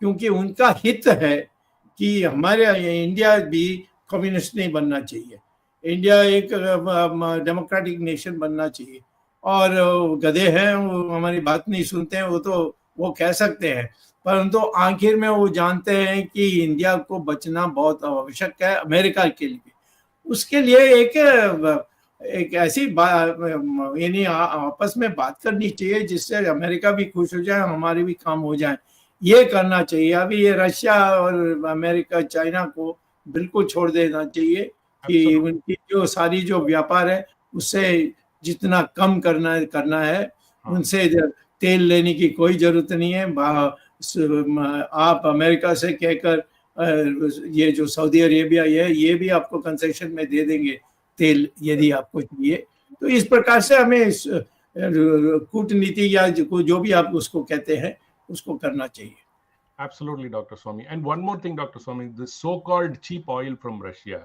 क्योंकि उनका हित है कि हमारे इंडिया भी कम्युनिस्ट नहीं बनना चाहिए, इंडिया एक डेमोक्रेटिक नेशन बनना चाहिए। और गधे हैं, वो हमारी बात नहीं सुनते हैं, वो कह सकते हैं, परंतु आखिर में वो जानते हैं कि इंडिया को बचना बहुत आवश्यक है अमेरिका के लिए। उसके लिए एक ऐसी यानी आपस में बात करनी चाहिए जिससे अमेरिका भी खुश हो जाए, हमारे भी काम हो जाए, ये करना चाहिए। अभी ये रशिया और अमेरिका चाइना को बिल्कुल छोड़ देना चाहिए कि उनकी जो सारी जो व्यापार है उससे जितना कम करना है, उनसे तेल लेने की कोई जरूरत नहीं है। आप अमेरिका से कहकर ये जो सऊदी अरेबिया है ये भी आपको कंसेशन में दे देंगे तेल, यदि आपको चाहिए। तो इस प्रकार से हमें कूटनीति या जो भी आप उसको कहते हैं उसको करना चाहिए। Absolutely, Dr. Swamy. And one more thing, Dr. Swamy, the so-called cheap oil from Russia.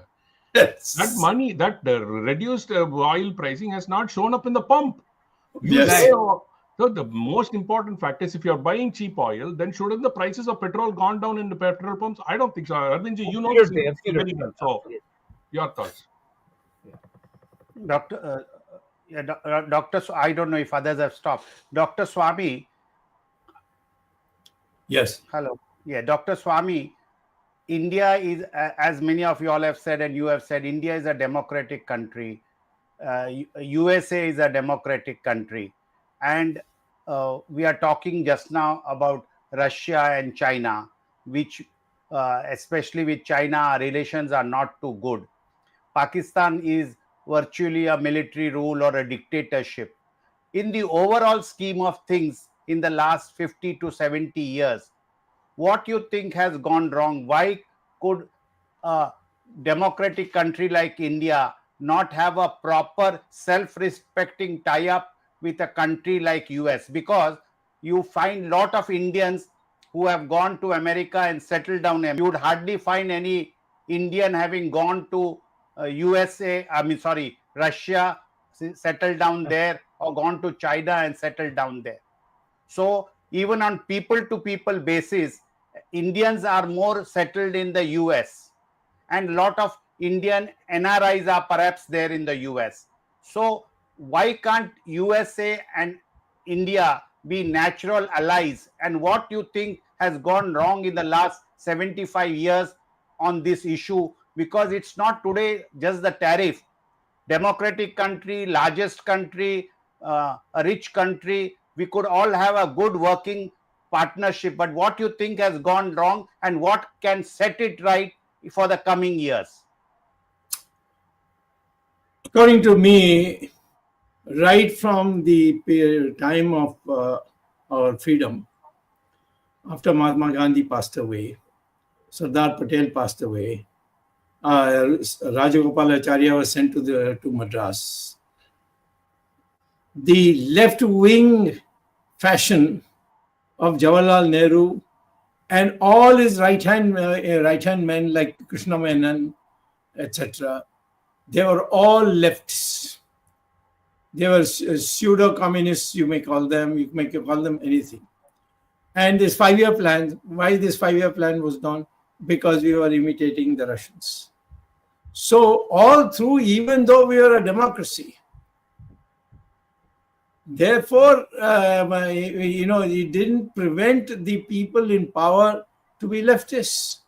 Yes. That money, that reduced oil pricing has not shown up in the pump. Yes. So the most important fact is, if you're buying cheap oil, then shouldn't the prices of petrol gone down in the petrol pumps? I don't think so. Arvindji, you know this very well. So, your thoughts. Doctor, Doctor, I don't know if others have stopped. Dr. Swamy. Yes. Hello. Yeah, Dr. Swamy, India is, as many of you all have said and you have said, India is a democratic country. USA is a democratic country. And we are talking just now about Russia and China, which especially with China, our relations are not too good. Pakistan is virtually a military rule or a dictatorship. In the overall scheme of things, in the last 50 to 70 years, what you think has gone wrong? Why could a democratic country like India not have a proper self-respecting tie-up with a country like US? Because you find lot of Indians who have gone to America and settled down. You would hardly find any Indian having gone to Russia, settled down there, or gone to China and settled down there. So even on people-to-people basis, Indians are more settled in the US, and a lot of Indian NRIs are perhaps there in the US. So why can't USA and India be natural allies? And what you think has gone wrong in the last 75 years on this issue? Because it's not today just the tariff. Democratic country, largest country, a rich country, we could all have a good working partnership. But what you think has gone wrong and what can set it right for the coming years? According to me, right from the time of our freedom, after Mahatma Gandhi passed away, Sardar Patel passed away, Rajagopal Acharya was sent to Madras. The left-wing fashion of Jawaharlal Nehru and all his right-hand men like Krishna Menon, etc., they were all leftists. They were pseudo-communists, you may call them anything. And this 5-year plan, why this 5-year plan was done? Because we were imitating the Russians. So all through, even though we are a democracy, therefore, it didn't prevent the people in power to be leftists.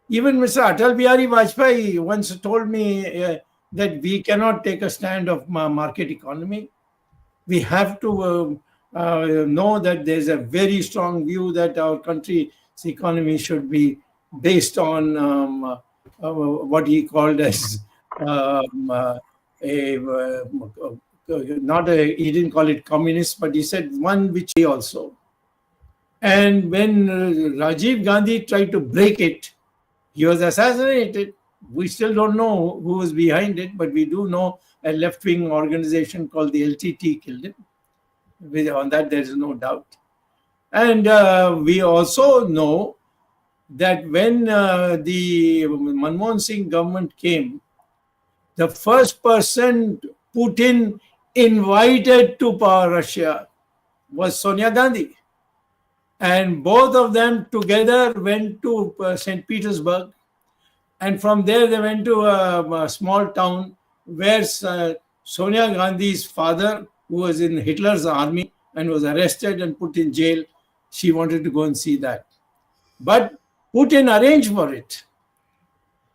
Even Mr. Atal Bihari Vajpayee once told me that we cannot take a stand of market economy. We have to know that there's a very strong view that our country's economy should be based on what he called as he didn't call it communist, but he said one which he also. And when Rajiv Gandhi tried to break it, he was assassinated. We still don't know who was behind it, but we do know a left-wing organization called the LTT killed him. On that, there is no doubt. And we also know that when the Manmohan Singh government came, the first person Putin invited to power Russia was Sonia Gandhi. And both of them together went to St. Petersburg. And from there, they went to a small town where Sonia Gandhi's father, who was in Hitler's army and was arrested and put in jail, she wanted to go and see that. But Putin arranged for it.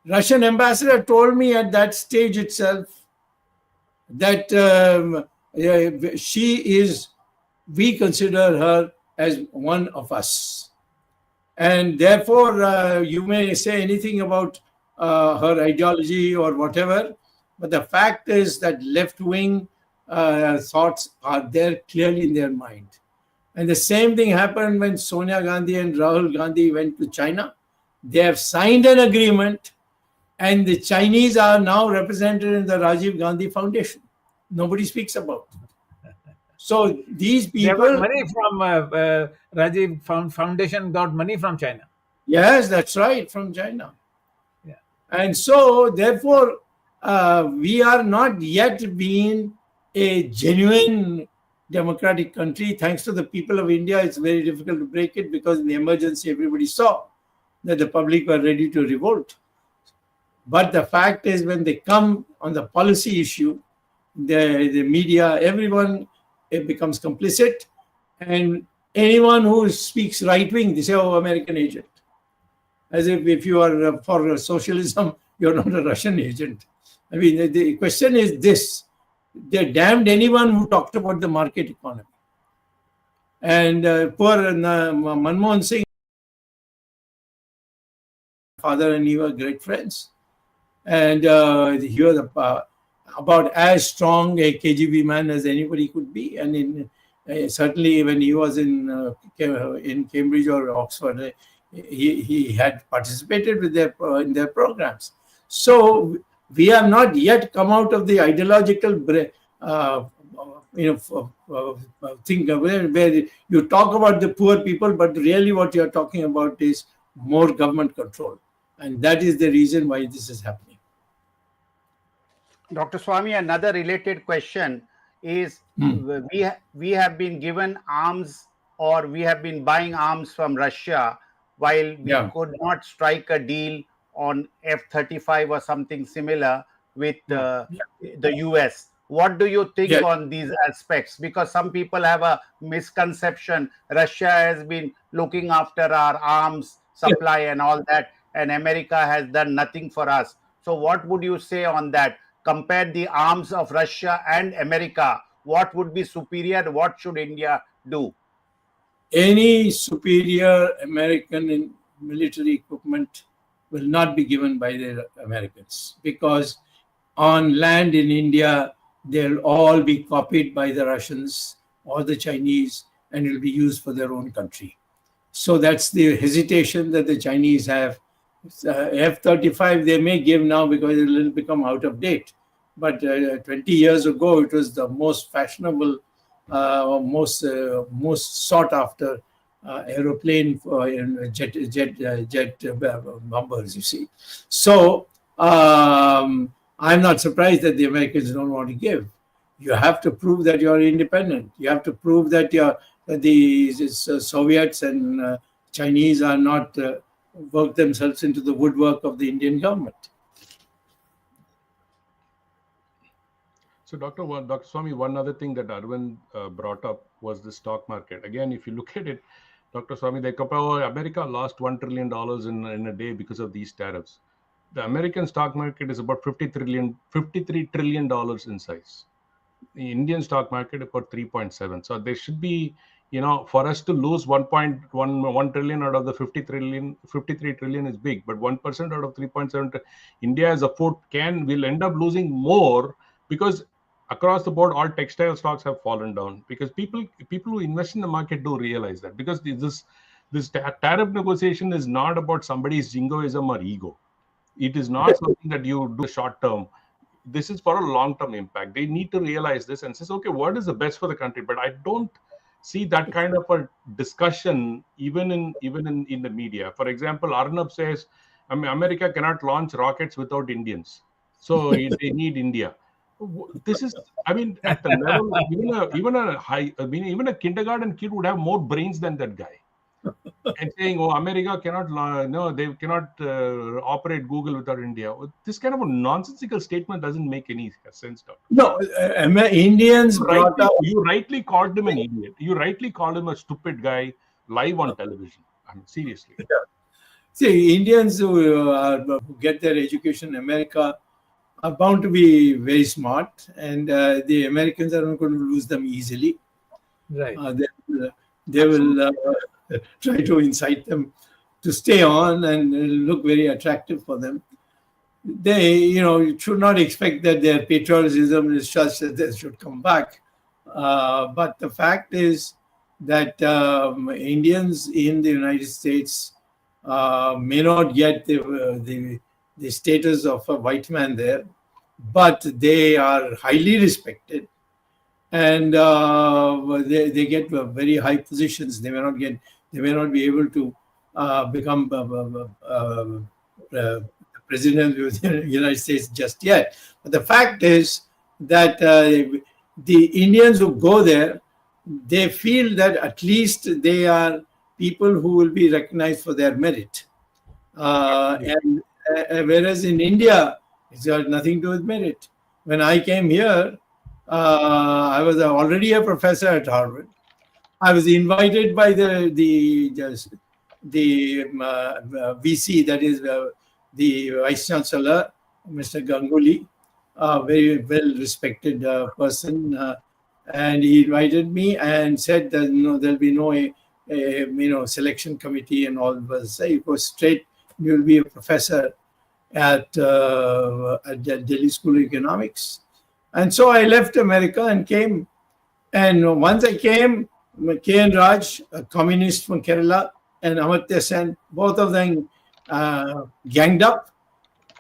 Russian ambassador told me at that stage itself that we consider her as one of us. And therefore, you may say anything about her ideology or whatever, but the fact is that left-wing thoughts are there clearly in their mind. And the same thing happened when Sonia Gandhi and Rahul Gandhi went to China. They have signed an agreement, and the Chinese are now represented in the Rajiv Gandhi Foundation. Nobody speaks about it. So these people... They got money from Rajiv Foundation, got money from China. Yes, that's right, from China. Yeah. And so, therefore, we are not yet being a genuine democratic country. Thanks to the people of India, it's very difficult to break it because in the emergency, everybody saw that the public were ready to revolt. But the fact is, when they come on the policy issue, the media, everyone, it becomes complicit. And anyone who speaks right-wing, they say, oh, American agent. As if you are for socialism, you're not a Russian agent. I mean, the question is this. They damned anyone who talked about the market economy. And poor Manmohan Singh, father and he were great friends. And he was about as strong a KGB man as anybody could be. And certainly when he was in Cambridge or Oxford, he had participated with in their programs. So we have not yet come out of the ideological thing where you talk about the poor people, but really what you are talking about is more government control. And that is the reason why this is happening. Dr. Swamy, another related question is we have been given arms, or we have been buying arms from Russia while we could not strike a deal on F-35 or something similar with the US. What do you think on these aspects? Because some people have a misconception. Russia has been looking after our arms supply and all that, and America has done nothing for us. So what would you say on that? Compare the arms of Russia and America. What would be superior? What should India do? Any superior American military equipment will not be given by the Americans, because on land in India, they'll all be copied by the Russians or the Chinese, and will be used for their own country. So that's the hesitation that the Chinese have. F-35 they may give now because it will become out of date. But 20 years ago, it was the most fashionable, most sought after aeroplane for jet bombers, you see. So I'm not surprised that the Americans don't want to give. You have to prove that you are independent. You have to prove that the Soviets and Chinese are not worked themselves into the woodwork of the Indian government. So, Dr. Swamy, one other thing that Arvind brought up was the stock market. Again, if you look at it, Dr. Swamy, America lost $1 trillion in a day because of these tariffs. The American stock market is about $53 trillion in size. The Indian stock market about 3.7. So there should be, for us to lose 1.1 trillion out of the 53 trillion is big, but 1% out of 3.7, India as a will end up losing more, because across the board, all textile stocks have fallen down, because people who invest in the market do realize that, because this tariff negotiation is not about somebody's jingoism or ego. It is not something that you do short term. This is for a long-term impact. They need to realize this and says, okay, what is the best for the country? But I don't see that kind of a discussion even in the media. For example, Arnab says, America cannot launch rockets without Indians, so they need India. This is, at the level, even a kindergarten kid would have more brains than that guy. And saying, oh, America cannot, they cannot operate Google without India. This kind of a nonsensical statement doesn't make any sense, Doctor. No, Indians brought up. You rightly called him an idiot. You rightly called him a stupid guy live on television. Seriously. Yeah. See, Indians who get their education in America are bound to be very smart, and the Americans are not going to lose them easily. Right. They will try to incite them to stay on and look very attractive for them. They, you should not expect that their patriotism is such that they should come back. But the fact is that Indians in the United States may not get the status of a white man there, but they are highly respected, and they get very high positions. They may not be able to become president of the United States just yet. But the fact is that the Indians who go there, they feel that at least they are people who will be recognized for their merit. And whereas in India, it's got nothing to do with merit. When I came here, I was already a professor at Harvard. I was invited by the VC, that is the Vice Chancellor, Mr. Ganguly, a very well-respected person, and he invited me and said that there'll be no selection committee and all. You go straight, you'll be a professor at Delhi School of Economics. And so I left America and came. And once I came, K.N. Raj, a communist from Kerala, and Amartya Sen, both of them ganged up.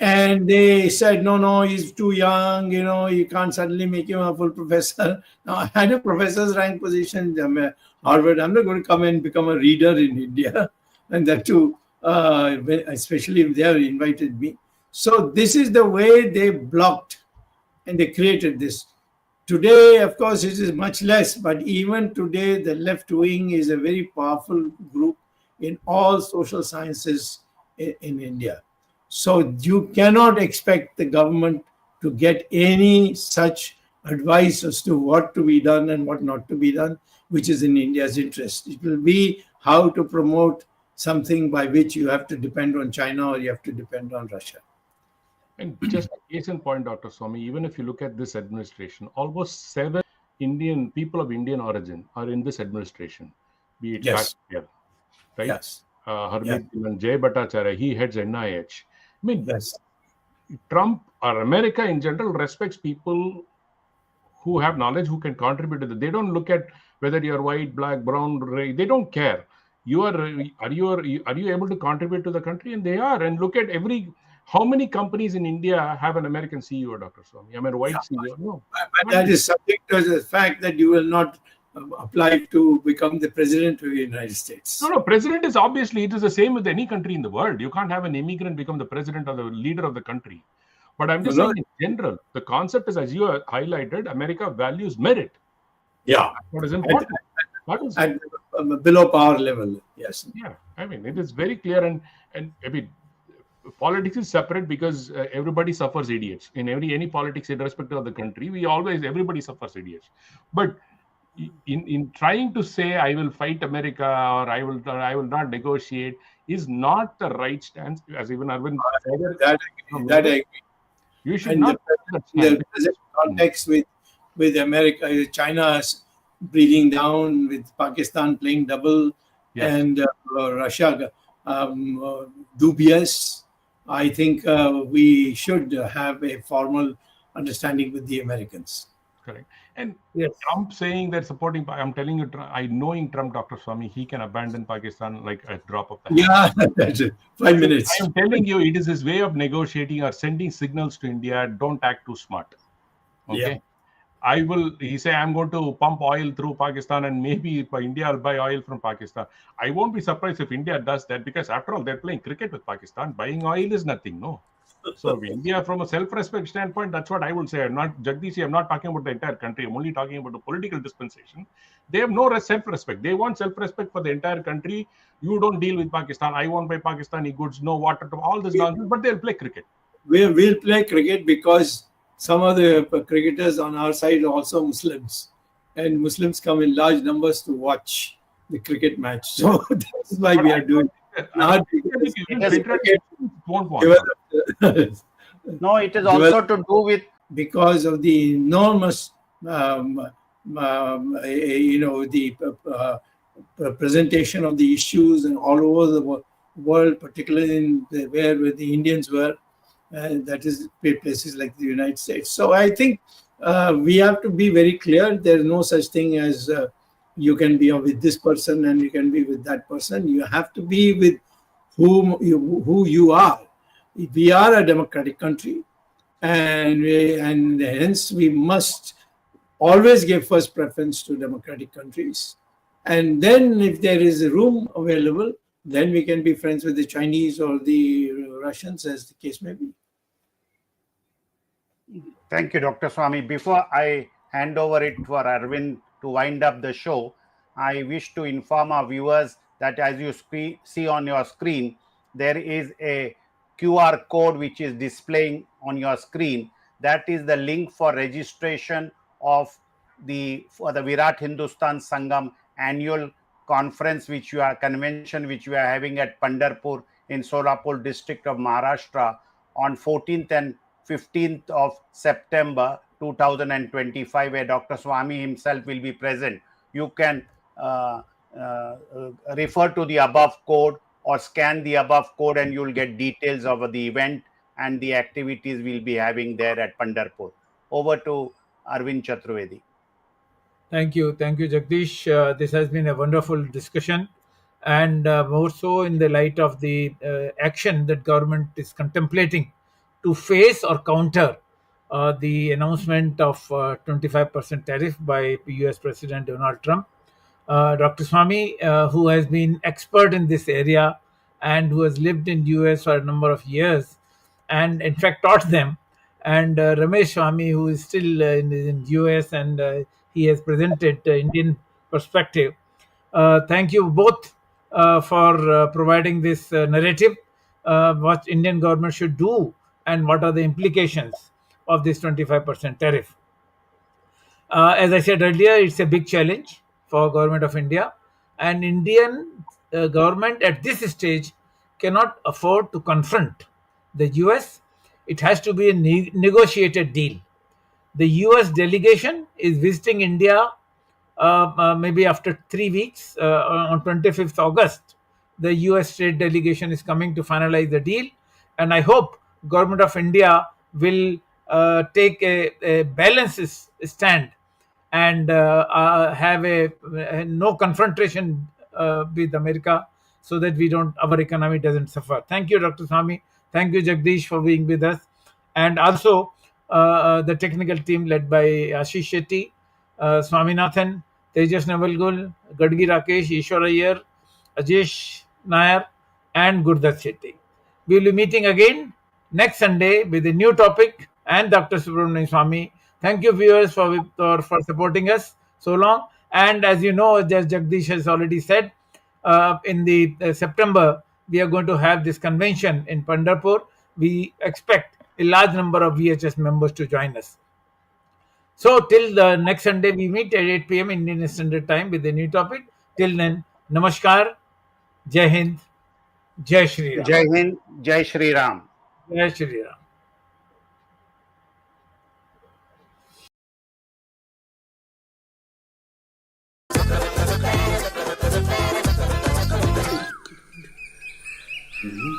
And they said, no, he's too young, you can't suddenly make him a full professor. Now, I had a professor's rank position at Harvard. I'm not going to come and become a reader in India. And that too, especially if they have invited me. So this is the way they blocked and they created this. Today, of course, it is much less, but even today, the left wing is a very powerful group in all social sciences in India. So you cannot expect the government to get any such advice as to what to be done and what not to be done, which is in India's interest. It will be how to promote something by which you have to depend on China or you have to depend on Russia. And just a case in point, Dr. Swamy, even if you look at this administration, almost 7 Indian people of Indian origin are in this administration, be it Yes. Kanaklata, right? Yes. Harmeet and Jay Bhattacharya, he heads NIH. Yes. Trump or America in general respects people who have knowledge, who can contribute to that. They don't look at whether you're white, black, brown, they don't care. Are you able to contribute to the country? And they are. And look at how many companies in India have an American CEO, Dr. Swamy? White CEO? No. But that is subject to the fact that you will not apply to become the president of the United States. No, president is obviously, it is the same with any country in the world. You can't have an immigrant become the president or the leader of the country. But I'm just saying in general, the concept is, as you highlighted, America values merit. Yeah. What is important. That is, at below power level. Yes. yeah. I mean, it is very clear, and I mean, politics is separate because everybody suffers idiots in any politics, irrespective of the country. Everybody suffers idiots, but in trying to say I will fight America or I will not negotiate is not the right stance. As even Arvind said, That I agree. you should And not the present context with America, China breathing down, with Pakistan playing double, Yes. and Russia dubious. I think we should have a formal understanding with the Americans. Correct. And Yes. Trump saying they're supporting, I'm telling you, I knowing Trump, Dr. Swami, he can abandon Pakistan like a drop of the hat. Yeah, that's it. 5 minutes. I am telling you, it is his way of negotiating or sending signals to India. Don't act too smart. Okay. Yeah. He say, I'm going to pump oil through Pakistan and maybe India will buy oil from Pakistan. I won't be surprised if India does that, because after all, they're playing cricket with Pakistan. Buying oil is nothing, no? So India, from a self-respect standpoint, that's what I would say. I'm not talking about the entire country. I'm only talking about the political dispensation. They have no self-respect. They want self-respect for the entire country. You don't deal with Pakistan. I won't buy Pakistani goods, no water, all this nonsense, but they'll play cricket. We'll play cricket because some of the cricketers on our side are also Muslims, and Muslims come in large numbers to watch the cricket match. So that's why we are doing not No, it is also to do with, because of the enormous presentation of the issues and all over the world, particularly in where the Indians were, that is places like the United States. So I think we have to be very clear. There is no such thing as you can be with this person and you can be with that person. You have to be with who you are. We are a democratic country, and hence we must always give first preference to democratic countries. And then if there is room available, then we can be friends with the Chinese or the Russians, as the case may be. Thank you, Dr. Swami. Before I hand over it for Arvind to wind up the show, I wish to inform our viewers that as you see on your screen, there is a QR code which is displaying on your screen. That is the link for registration for the Virat Hindustan Sangam annual conference, convention which we are having at Pandharpur in Solapur district of Maharashtra on 14th and 15th of September 2025, where Dr. Swami himself will be present. You can refer to the above code or scan the above code and you'll get details of the event and the activities we'll be having there at Pandharpur. Over to Arvind Chaturvedi. Thank you, Jagdish. This has been a wonderful discussion, and more so in the light of the action that government is contemplating to face or counter the announcement of 25% tariff by US President Donald Trump. Dr. Swami, who has been expert in this area and who has lived in US for a number of years, and in fact taught them, and Ramesh Swami, who is still in US, and he has presented the Indian perspective. Thank you both for providing this narrative, what Indian government should do and what are the implications of this 25% tariff. As I said earlier, it's a big challenge for government of India, and Indian government at this stage cannot afford to confront the US. It has to be a negotiated deal. The US delegation is visiting India maybe after 3 weeks, on 25th August. The US trade delegation is coming to finalize the deal, and I hope government of India will take a balanced stand and have a no confrontation with America, so that our economy doesn't suffer. Thank you, Dr. Swami. Thank you, Jagdish, for being with us, and also the technical team led by Ashish Shetty, Swaminathan, Tejas Navalgul, Gadgi Rakesh, Ishwar Iyer, Ajesh Nair, and Gurdat Shetty. We will be meeting again next Sunday with a new topic and Dr. Subramanian Swami. Thank you, viewers, for supporting us so long. And as you know, as Jagdish has already said, in the September, we are going to have this convention in Pandharpur. We expect a large number of VHS members to join us. So till the next Sunday, we meet at 8 p.m. Indian Standard Time with a new topic. Till then, Namaskar, Jai Hind, Jai Shri Ram. Jai Hind, Jai Shri Ram. Jai Shri Ram. Mhm.